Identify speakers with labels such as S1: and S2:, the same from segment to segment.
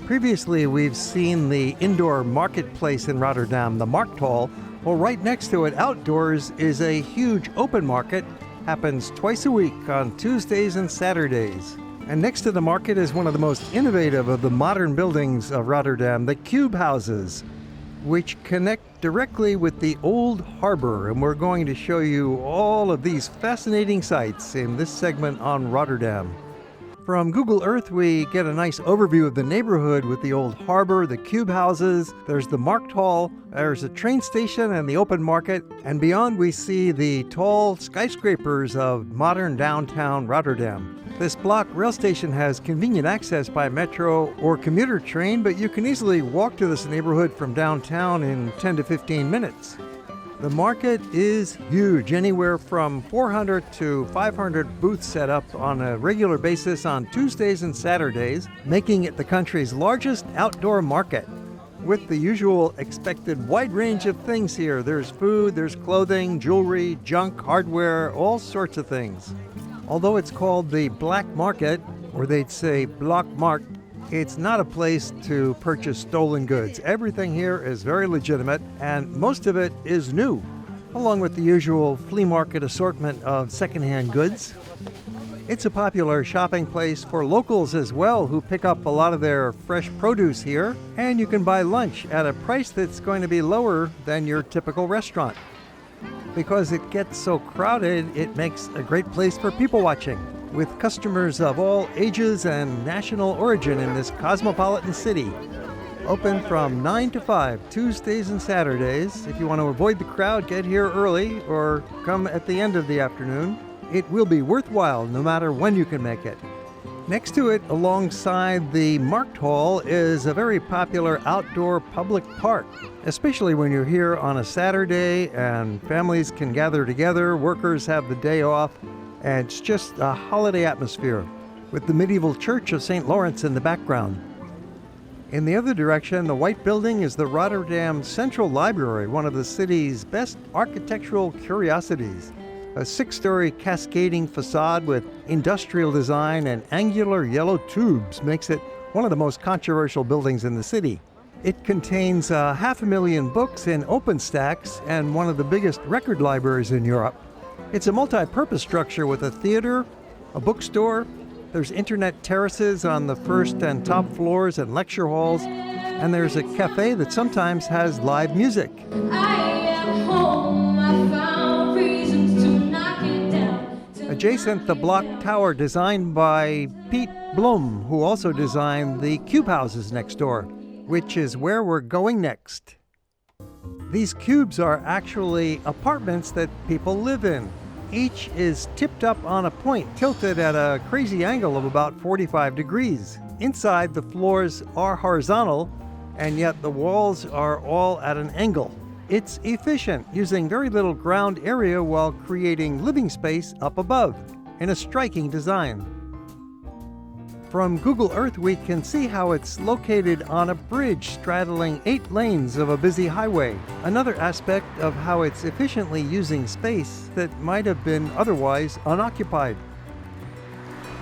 S1: Previously, we've seen the indoor marketplace in Rotterdam, the Markthal. Well, right next to it, outdoors, is a huge open market. Happens twice a week on Tuesdays and Saturdays. And next to the market is one of the most innovative of the modern buildings of Rotterdam, the cube houses, which connect directly with the old harbor. And we're going to show you all of these fascinating sights in this segment on Rotterdam. From Google Earth, we get a nice overview of the neighborhood with the old harbor, the cube houses, there's the Markthal, there's a train station and the open market, and beyond we see the tall skyscrapers of modern downtown Rotterdam. This Blaak rail station has convenient access by metro or commuter train, but you can easily walk to this neighborhood from downtown in 10 to 15 minutes. The market is huge, anywhere from 400 to 500 booths set up on a regular basis on Tuesdays and Saturdays, making it the country's largest outdoor market. With the usual expected wide range of things here, there's food, there's clothing, jewelry, junk, hardware, all sorts of things. Although it's called the Black Market, or they'd say Blaakmarkt, it's not a place to purchase stolen goods. Everything here is very legitimate, and most of it is new, along with the usual flea market assortment of secondhand goods. It's a popular shopping place for locals as well, who pick up a lot of their fresh produce here, and you can buy lunch at a price that's going to be lower than your typical restaurant. Because it gets so crowded, it makes a great place for people watching, with customers of all ages and national origin in this cosmopolitan city. Open from 9 to 5, Tuesdays and Saturdays. If you want to avoid the crowd, get here early or come at the end of the afternoon. It will be worthwhile no matter when you can make it. Next to it, alongside the Markthal, is a very popular outdoor public park, especially when you're here on a Saturday and families can gather together, workers have the day off, and it's just a holiday atmosphere, with the medieval church of St. Lawrence in the background. In the other direction, the white building is the Rotterdam Central Library, one of the city's best architectural curiosities. A 6-story cascading facade with industrial design and angular yellow tubes makes it one of the most controversial buildings in the city. It contains 500,000 books in open stacks and one of the biggest record libraries in Europe. It's a multi-purpose structure with a theater, a bookstore, there's internet terraces on the first and top floors and lecture halls, and there's a cafe that sometimes has live music.
S2: I am home, I found reasons to knock it down.
S1: Adjacent, the Blaak Tower, designed by Piet Blom, who also designed the cube houses next door, which is where we're going next. These cubes are actually apartments that people live in. Each is tipped up on a point, tilted at a crazy angle of about 45 degrees. Inside, the floors are horizontal, and yet the walls are all at an angle. It's efficient, using very little ground area while creating living space up above, in a striking design. From Google Earth, we can see how it's located on a bridge straddling 8 lanes of a busy highway. Another aspect of how it's efficiently using space that might have been otherwise unoccupied.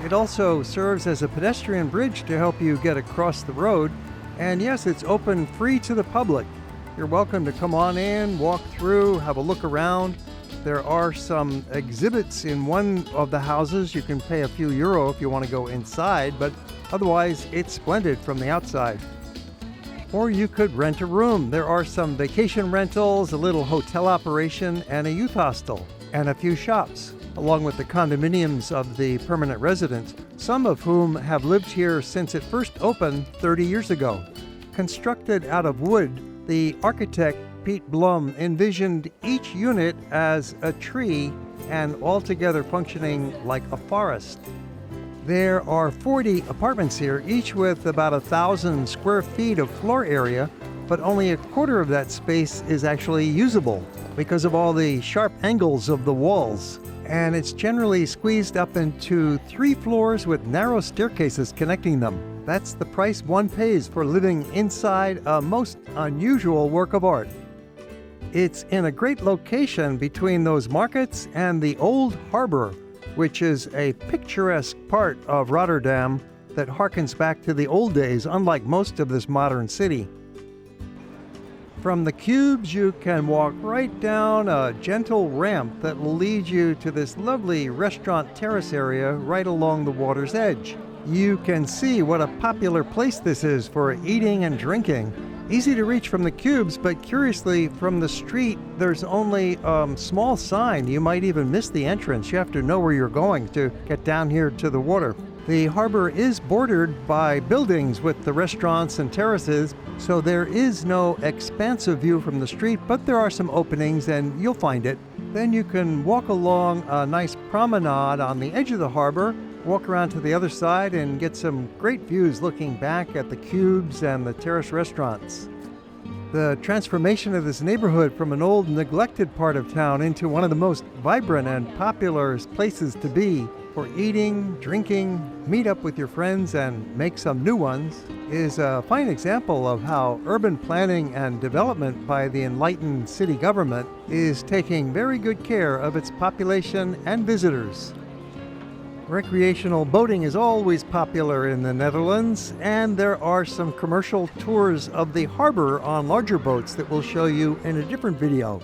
S1: It also serves as a pedestrian bridge to help you get across the road. And yes, it's open free to the public. You're welcome to come on in, walk through, have a look around. There are some exhibits in one of the houses. You can pay a few euro if you want to go inside, but otherwise it's splendid from the outside. Or you could rent a room. There are some vacation rentals, a little hotel operation, and a youth hostel, and a few shops, along with the condominiums of the permanent residents, some of whom have lived here since it first opened 30 years ago. Constructed out of wood, the architect Piet Blom envisioned each unit as a tree and altogether functioning like a forest. There are 40 apartments here, each with about 1,000 square feet of floor area, but only a quarter of that space is actually usable because of all the sharp angles of the walls. And it's generally squeezed up into 3 floors with narrow staircases connecting them. That's the price one pays for living inside a most unusual work of art. It's in a great location between those markets and the old harbor, which is a picturesque part of Rotterdam that harkens back to the old days, unlike most of this modern city. From the cubes, you can walk right down a gentle ramp that will lead you to this lovely restaurant terrace area right along the water's edge. You can see what a popular place this is for eating and drinking. Easy to reach from the cubes, but curiously, from the street, there's only a small sign. You might even miss the entrance. You have to know where you're going to get down here to the water. The harbor is bordered by buildings with the restaurants and terraces, so there is no expansive view from the street, but there are some openings and you'll find it. Then you can walk along a nice promenade on the edge of the harbor, walk around to the other side and get some great views looking back at the cubes and the terrace restaurants. The transformation of this neighborhood from an old neglected part of town into one of the most vibrant and popular places to be for eating, drinking, meet up with your friends and make some new ones is a fine example of how urban planning and development by the enlightened city government is taking very good care of its population and visitors. Recreational boating is always popular in the Netherlands, and there are some commercial tours of the harbor on larger boats that we'll show you in a different video.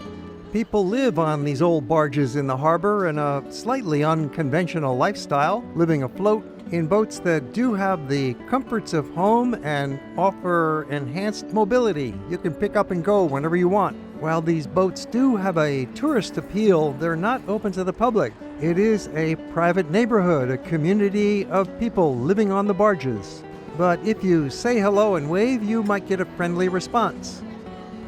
S1: People live on these old barges in the harbor in a slightly unconventional lifestyle, living afloat in boats that do have the comforts of home and offer enhanced mobility. You can pick up and go whenever you want. While these boats do have a tourist appeal, they're not open to the public. It is a private neighborhood, a community of people living on the barges. But if you say hello and wave, you might get a friendly response.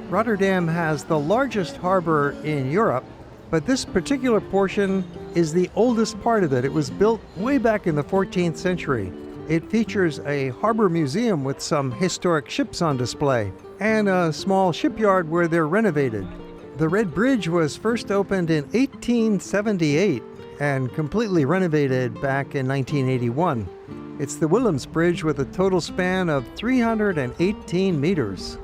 S1: Rotterdam has the largest harbor in Europe, but this particular portion is the oldest part of it. It was built way back in the 14th century. It features a harbor museum with some historic ships on display and a small shipyard where they're renovated. The Red Bridge was first opened in 1878 and completely renovated back in 1981. It's the Willems Bridge with a total span of 318 meters.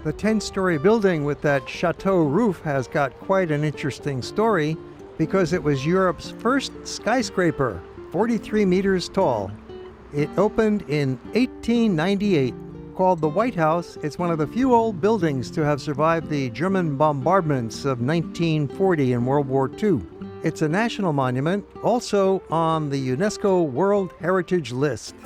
S1: The 10-story building with that chateau roof has got quite an interesting story because it was Europe's first skyscraper, 43 meters tall. It opened in 1898. Called the White House, it's one of the few old buildings to have survived the German bombardments of 1940 and World War II. It's a national monument, also on the UNESCO World Heritage List.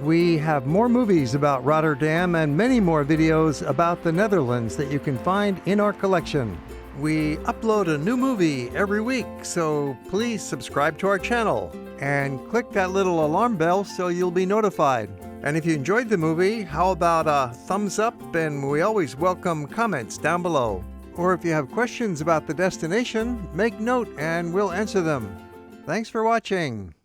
S1: We have more movies about Rotterdam and many more videos about the Netherlands that you can find in our collection. We upload a new movie every week, so please subscribe to our channel and click that little alarm bell so you'll be notified. And if you enjoyed the movie, how about a thumbs up? And we always welcome comments down below. Or if you have questions about the destination, make note and we'll answer them. Thanks for watching.